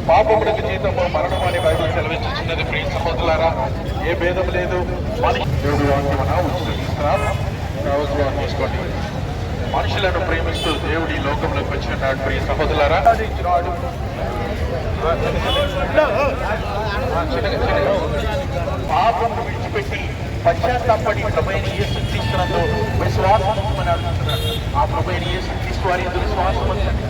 పాపములకు జీతము మరణం అని బైబిల్ సెలవిస్తున్నది. ప్రియ సహోదరులారా, ఏ భేదం లేదు. దేవుడి వాక్యం తీసుకోండి. మనుషులను ప్రేమిస్తూ దేవుడి లోకంలోకి వచ్చినాడు. ప్రియ సహోదరులారా, పాపం విడిచిపెట్టి పశ్చాత్తాపడి ప్రభువైన యేసు క్రీస్తునందు విశ్వాసం అడుగుతున్నాడు. ఆ ప్రభువైన యేసు క్రీస్తు వారి యందు విశ్వాసం వచ్చండి.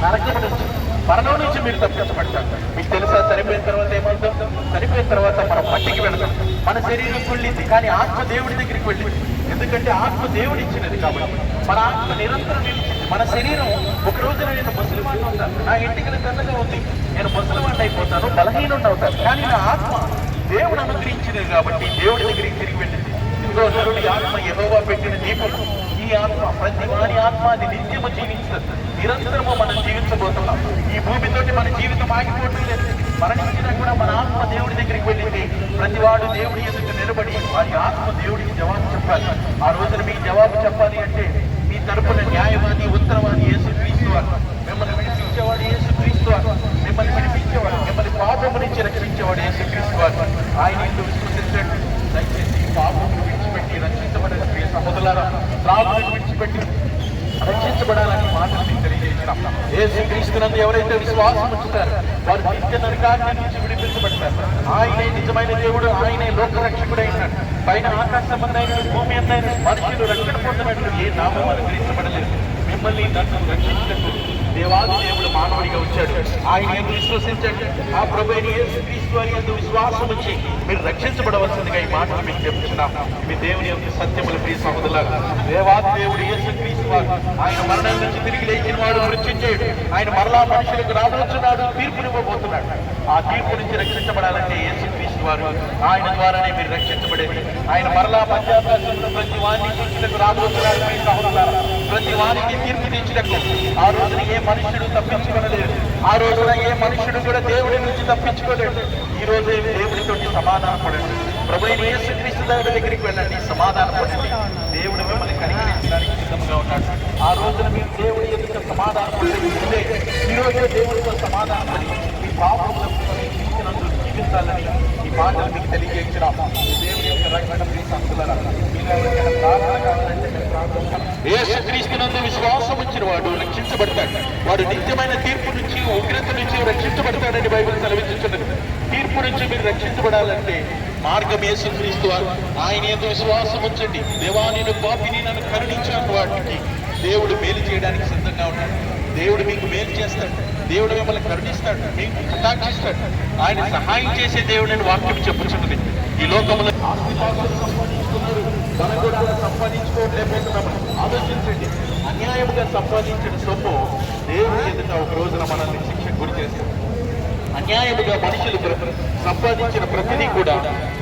నరకం నుంచి మరణం నుంచి మీరు తప్పించబడతారు. మీకు తెలుసా, చనిపోయిన తర్వాత ఏమవుతాం? చనిపోయిన తర్వాత మనం మట్టికి వెళతాం. మన శరీరం వెళ్ళింది, కానీ ఆత్మ దేవుడి దగ్గరికి వెళ్ళింది. ఎందుకంటే ఆత్మ దేవుడు ఇచ్చినది కాబట్టి మన ఆత్మ నిరంతరం నిలిచింది. మన శరీరం ఒక రోజున నేను ముసలివాడిని అవుతాను, నా ఇంటికి తెల్లగా ఉంది, నేను ముసలివాడిని అయిపోతాను, బలహీనుడిని అవుతాను. కానీ నా ఆత్మ దేవుడు అనుగ్రహించినది కాబట్టి దేవుడి దగ్గరికి తిరిగి వెళ్ళింది. ఇంకో నరుడి ఆత్మ యెహోవా పెట్టిన దీపము. ఈ ఆత్మ, ప్రతి వారి ఆత్మ అది నిత్యము జీవించదు. నిరంతరము మనం జీవించబోతున్నాం. ఈ భూమితోటి మన జీవితం ఆగిపోవటం లేదు. మరణించినా కూడా మన ఆత్మ దేవుడి దగ్గరికి వెళ్ళింది. ప్రతి వాడు దేవుడి ఎదుట నిలబడి వారి ఆత్మ దేవుడికి జవాబు చెప్పాలి. ఆ రోజున మీకు జవాబు చెప్పాలి అంటే మీ తరపున న్యాయవాది, ఉత్తరవాది యేసుక్రీస్తు వారు, మిమ్మల్ని విడిపించేవాడు యేసుక్రీస్తు వారు, మిమ్మల్ని విడిపించేవాడు, మిమ్మల్ని పాపము నుంచి రక్షించేవాడు యేసుక్రీస్తు వారు. ఆయన ఇందుకు విశ్వసించండి. దయచేసి పాపము విడిచిపెట్టి రక్షించబడిన ప్రియ సహోదరులారా, త్రాగుని విడిచిపెట్టి రక్షించబడాలని మాటలు తెలియజేసినాం. యేసుక్రీస్తునందు ఎవరైతే విశ్వాసం ఉంచుతారో వారు నిత్య నరకాగ్ని నుంచి విడిపించబడతారు. ఆయనే నిజమైన దేవుడు, ఆయనే లోకరక్షకుడు అయినాడు. పైన ఆకాశ సంబంధమైన భూమి అందైన మనుషులు రక్షణ పొందినట్లు ఏ నామం అనుగ్రహించబడలేదు. మిమ్మల్ని నన్ను రక్షించటకు దేవాది దేవుడు మానవుడిగా వచ్చాడు. ఆయన యందు విశ్వసించండి. ఆ ప్రభువైన యేసుక్రీస్తు వారి యందు విశ్వాసం వచ్చి మీరు రక్షించబడవలసిందిగా ఈ మాటలు మీకు చెప్తున్నాం. మీ దేవుని యొక్క సత్యములు ప్రియ సహోదరులారా, దేవాది దేవుడు యేసుక్రీస్తు వారు ఆయన మరణం నుంచి తిరిగి లేచిన వాడు, మృత్యుంజయుడు. ఆయన మరలా మనుషులకు రాబోతున్నాడు, తీర్పునివ్వబోతున్నాడు. ఆ తీర్పు నుంచి రక్షించబడాలంటే యేసుక్రీస్తు వారు ఆయన ద్వారానే మీరు రక్షించబడేది. ఆయన మరలా మధ్యాకాశంలో ప్రతి వారిని తీర్చుటకు రాబోతున్నాడు. ప్రియ సహోదరులారా, ప్రతి వారికి తీర్పు తీర్చుటకు ఆ రోజున ఏ మనుషుడు తప్పించుకోలేదు. ఆ రోజున ఏ మనుషుడు కూడా దేవుడి నుంచి తప్పించుకోలేడు. ఈ రోజే దేవుడితోటి సమాధాన పడండి. ప్రభువైన యేసుక్రీస్తు దగ్గరికి వెళ్ళండి, సమాధాన పడండి. దేవుడు మిమ్మల్ని కనికరించడానికి సిద్ధంగా ఉన్నాడు. ఆ రోజున మీరు దేవుడి ఎదుట సమాధాన పడండి. ఈ రోజే దేవుడితో సమాధాన పడి మీ పాపములకు జీవించాలని ఈ మాటలు మీకు తెలియజేస్తున్నాం. దేవుడి యొక్క రక్షణ ప్రియ సహోదరులారా, ప్రార్థన కావాలంటే యేసుక్రీస్తునందు విశ్వాసం వచ్చిన వాడు రక్షించబడతాడు. వాడు నిత్యమైన తీర్పు నుంచి, ఉగ్రత నుంచి రక్షించబడతాడని బైబిల్ సెలవిస్తున్నది. తీర్పు నుంచి మీరు రక్షించబడాలంటే మార్గం యేసుక్రీస్తు వారు. ఆయన యందు విశ్వాసం ఉంచండి. దేవా, నేను పాపిని, నన్ను కరుణించాను. వాటికి దేవుడు మేలు చేయడానికి సిద్ధంగా ఉన్నాడు. దేవుడు మీకు మేలు చేస్తాడు. దేవుడు మిమ్మల్ని కరుణిస్తాడు, మీకు కటాక్షిస్తాడు. ఆయన సహాయం చేసే దేవుడిని వాక్యం చెప్పుచున్నది. ఈ లోకంలో ఆస్తిపాస్తులు సంపాదించుకున్నారు, ధనగుణాలు సంపాదించుకోలేకపోతున్నాము. ఆలోచించండి, అన్యాయముగా సంపాదించిన సొమ్ము దేవుడి ఎదుట ఒక రోజున మనల్ని శిక్షకు గురి చేస్తారు. అన్యాయముగా మనుషులు సంపాదించిన ప్రతిదీ కూడా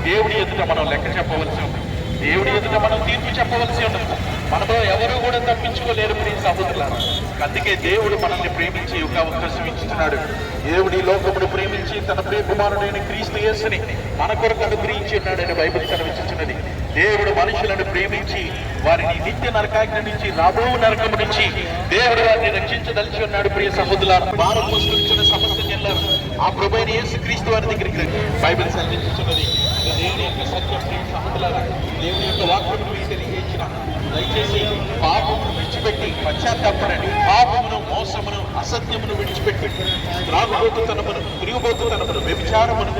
దేవుడి ఎదుట మనం లెక్క చెప్పవలసి ఉంది. దేవుడి ఎదుట మనం తీర్పు చెప్పవలసి ఉన్నది. మనలో ఎవరు కూడా తప్పించుకోలేరు ప్రియ సహోదరులారా. అందుకే దేవుడు మనల్ని ప్రేమించి ఒక అవకాశం ఇచ్చినాడు. దేవుడి లోకమును ప్రేమించి తన ప్రియ కుమారుడైన క్రీస్తు యేసుని మన కొరకు అనుగ్రహించి ఉన్నాడని బైబిల్ సెలవిస్తున్నది. దేవుడు మనుషులను ప్రేమించి వారిని నిత్య నరకాగ్ని నుంచి, రాబో నరకము నుంచి దేవుడు వారిని రక్షించదలిచి ఉన్నాడు. ప్రియ సహోదరులారా, భారం మోసుకొచ్చిన సమస్త జనులారు ఆ ప్రభువైన యేసుక్రీస్తు వారి దగ్గరికి బైబిల్ సెలవిస్తున్నది. దేవుని యొక్క సత్యం ప్రియ సహోదరులారా, దేవుని యొక్క వాక్యమును మీకు తెలియజేసిన దయచేసి పాపమును విడిచిపెట్టి పశ్చాత్తాపడండి. పాపమును, మోసమును, అసత్యమును విడిచిపెట్టి త్రాగుబోతుతనమును, తిరుగుబోతుతనమును, వ్యభిచారమును,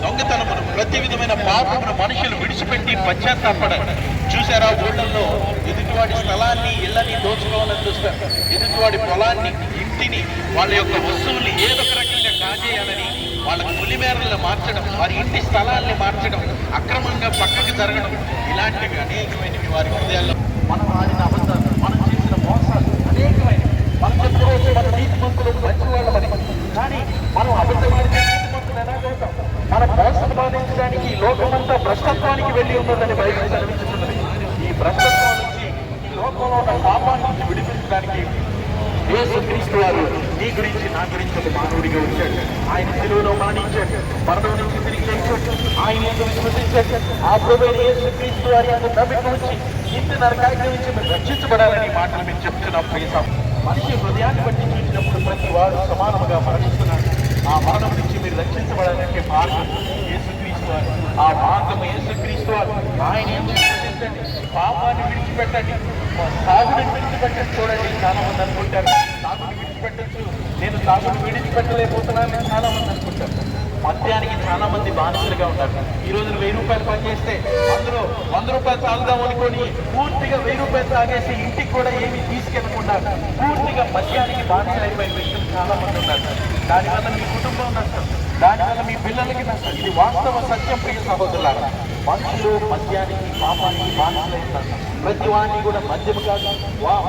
దొంగతనమును, ప్రతి విధమైన పాపమును మనుషులు విడిచిపెట్టి పశ్చాత్తాపడండి. చూసారా, ఊళ్ళల్లో ఎదుటివాడి స్థలాన్ని, ఇళ్ళని దోచుకోవాలని చూస్తారు. ఎదుటివాడి పొలాన్ని, ఇంటిని, వాళ్ళ యొక్క వస్తువుల్ని ఏదో ఒక రకంగా కాజేయాలని వాళ్ళకు పులిమేరలను మార్చడం, వారి ఇంటి స్థలాల్ని మార్చడం, అక్రమంగా పక్కకి జరగడం, ఇలాంటివి అనేకమైనవి వారి హృదయాల్లో. మనం ఆడిన అబద్ధాలు, మనం చేసిన మోసాలు అనేకమైనవి. మనం చెప్పుకోవచ్చు మన నీతిమంతులు మంచివాళ్ళమని, కానీ మనం అబద్ధమాడితే నీతిమంతులు ఎలాగవుతాం? మనం మోసం బాధించడానికి లోకమంతా భ్రష్టత్వానికి వెళ్ళి ఉన్నదని బైబిల్ సెలవిస్తున్నది. ఈ భ్రష్టత్వం నుంచి, ఈ లోకంలో ఉన్న పాపాన్ని నుంచి విడిపించడానికి యేసుక్రీస్తు వారు నీ గురించి, నా గురించి ఒక మానవుడిగా వచ్చాడు. ఆయన శిలువలో మరణించాడు, మరణం నుంచి తిరిగి లేచాడు. ఆయన యందు విశ్వసించాడు. ఆ ప్రభువైన యేసుక్రీస్తు వారి యందు నమ్మిక ఉంచి నిత్య నరకాగ్ని నుంచి మీరు రక్షించబడాలని మాటలు మీరు చెప్తున్నాం. ప్రియ మనిషి హృదయాన్ని బట్టి చూసినప్పుడు ప్రతి వాడు సమానముగా మరణిస్తున్నాడు. ఆ మరణం నుంచి మీరు రక్షించబడాలంటే మార్గం యేసుక్రీస్తు వారు. ఆ మార్గం యేసుక్రీస్తు వారు. ఆయన ఎందుకు రక్షించండి, పాపాన్ని విడిచిపెట్టండి, సాగుని విడిచిపెట్టండి. చూడండి, చాలా మంది అనుకుంటారు సాగుని విడిచిపెట్టచ్చు, నేను సాగుని విడిచిపెట్టలేకపోతున్నానని చాలా మంది అనుకుంటారు. మద్యానికి చాలా మంది బానిసలుగా ఉన్నారు. ఈ రోజు 1000 రూపాయలు పని చేస్తే అందులో 100 రూపాయలు తాగుదాం అనుకొని పూర్తిగా 1000 రూపాయలు తాగేసి ఇంటికి కూడా ఏమీ తీసుకెళ్లకుండా పూర్తిగా మద్యానికి బానిసలైపోయిన వ్యక్తులు చాలా మంది ఉన్నారు. దానివల్ల మీ కుటుంబం నష్టం, దానివల్ల మీ పిల్లలకి నష్టం. ఇది వాస్తవ సత్యం ప్రియ సహోదరులారా. మనుషులు మద్యానికి పాపానికి బానిసలైనారు. ప్రతి వాడిని కూడా మద్యము కాదు,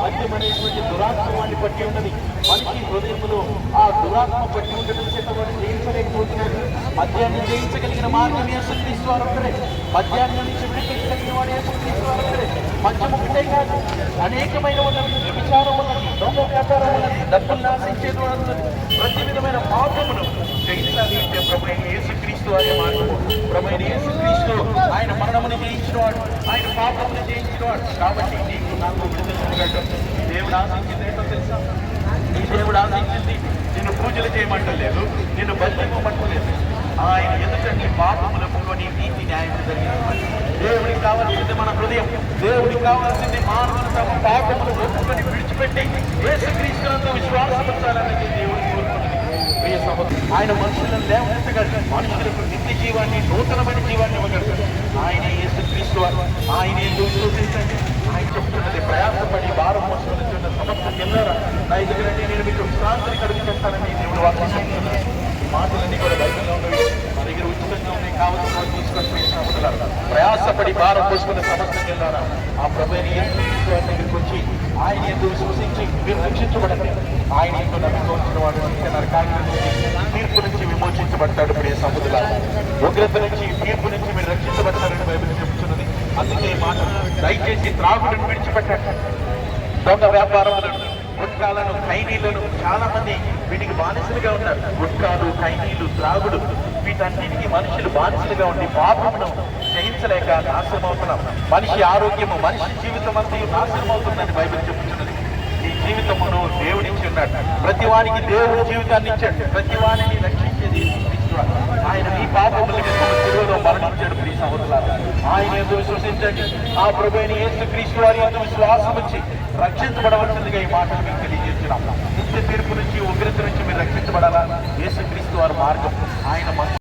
మద్యం అనేటువంటి దురాత్మ వాడిని పట్టి ఉన్నది. మనిషి హృదయంలో ఆ దురాత్మ పట్టి ఉండడం చేత వాడు జయించలేకపోతున్నాడు. మద్యాన్ని జయించగలిగిన మార్గం యేసుక్రీస్తు వారు ఒక్కడే. మద్యాన్ని నుంచి విడిపించగలిగిన వాడు యేసుక్రీస్తు వారు ఒక్కడే. మద్యం ఒకటే కాదు, అనేకమైన ఉన్నది. వ్యభిచారం ఉన్నది, దొంగ వ్యాపారం ఉన్నది, డబ్బులు నాశించేది ఉన్నది. ప్రతి విధమైన పాపమును జయించాలి అంటే ప్రభు అయిన యేసుక్రీస్తు వారి మార్గము. ప్రభు అయిన యేసుక్రీస్తు ఆయన మరణమును జయించినవాడు, ఆయన పాపమును జయించినవాడు. కాబట్టి నీకు నాకు విడుదల. దేవుడు ఆశించింది ఏంటో తెలుసా? ఈ దేవుడు ఆశించింది నిన్ను పూజలు చేయమంటలేదు, నిన్ను బతికివ్వమంటలేదు. ఆయన ఎదుటని పాపములపుకొని నీతి న్యాయం జరిగిన దేవుడికి కావాల్సింది మన హృదయం. దేవుడికి కావాల్సింది మానవులు తమ పాపములు ఒప్పుకొని విడిచిపెట్టి యేసుక్రీస్తునందు విశ్వాసపరచాలనేది దేవుడు కోరుకున్నది. ప్రియ సహోదరు, ఆయన మనుషులను లేవనెత్తగలడు, మనుషులకు నిత్య జీవాన్ని, నూతనమైన జీవాన్ని ఇవ్వగలడు. ఆయనే యేసుక్రీస్తు వారు. ఆయన ఎందుకు విశ్వసించండి. ఆయన చెప్తున్నది, ప్రయాసపడి భారం మోసుకొనిచున్న సమస్త కిందరా నా ఎదుగురండి, నేను మీకు విశ్రాంతిని కలుగు చేస్తానని దేవుడు వాక్యం చెప్తున్నారు. ఈ మాటలన్నీ కూడా బైబిల్లో ఉన్నవి, మా దగ్గర ఉచితంగా ఉన్నాయి, కావాల్సిన తీసుకొని సహోదరులారా. ప్రయాసపడి భారం మోసుకున్న సమస్త కిందరా ఆ ప్రభువుని యేసుక్రీస్తు వారి దగ్గరికి వచ్చి ఆయన ఎందుకు విశ్వసించి మీరు రక్షించబడండి. ఆయన ఎందుకు నమ్ముకోవాల్సిన వాడు నరకాగ్ని నుంచి, తీర్పు నుంచి విమోచించబడతాడు. ప్రియ సహోదరులారా, ఉగ్రత నుంచి, తీర్పు నుంచి మీరు రక్షించబడతారని బైబిల్ చెప్తున్నది. అందుకే ఈ మాట, దయచేసి త్రాగుడును విడిచిపెట్టండి, దొంగ వ్యాపారములను, గుట్కాలను, ఖైనీలను. చాలా మంది వీటికి బానిసలుగా ఉన్నారు. గుట్కాలు, ఖైనీలు, త్రాగుడు, వీటన్నిటికీ మనుషులు బానిసలుగా ఉండి పాపమును జయించలేక నాశనం అవుతున్నాం. మనిషి ఆరోగ్యము, మనిషి జీవితం అంతా నాశనం అవుతుందని బైబిల్ చెబుతున్నది. ఈ జీవితమును దేవుడిచ్చి ఉన్నాడు. ప్రతి వానికి దేవుడు జీవితాన్ని ఇచ్చాడు. ప్రతి వారిని రక్షించేది ఆయన. నీ పాపముల శిలువలో మరణించాడు. ప్రియ సహోదరులారా, ఆయన ఎందుకు విశ్వసించండి. ఆ ప్రభువైన యేసుక్రీస్తు వారి యందు విశ్వాసం వచ్చి రక్షించబడవలసిందిగా ఈ మాటలు మీకు తెలియజేస్తున్నాం. నిత్య తీర్పు నుంచి, ఉగ్రత నుంచి మీరు రక్షించబడాలా? యేసుక్రీస్తు వారి మార్గం. ఆయన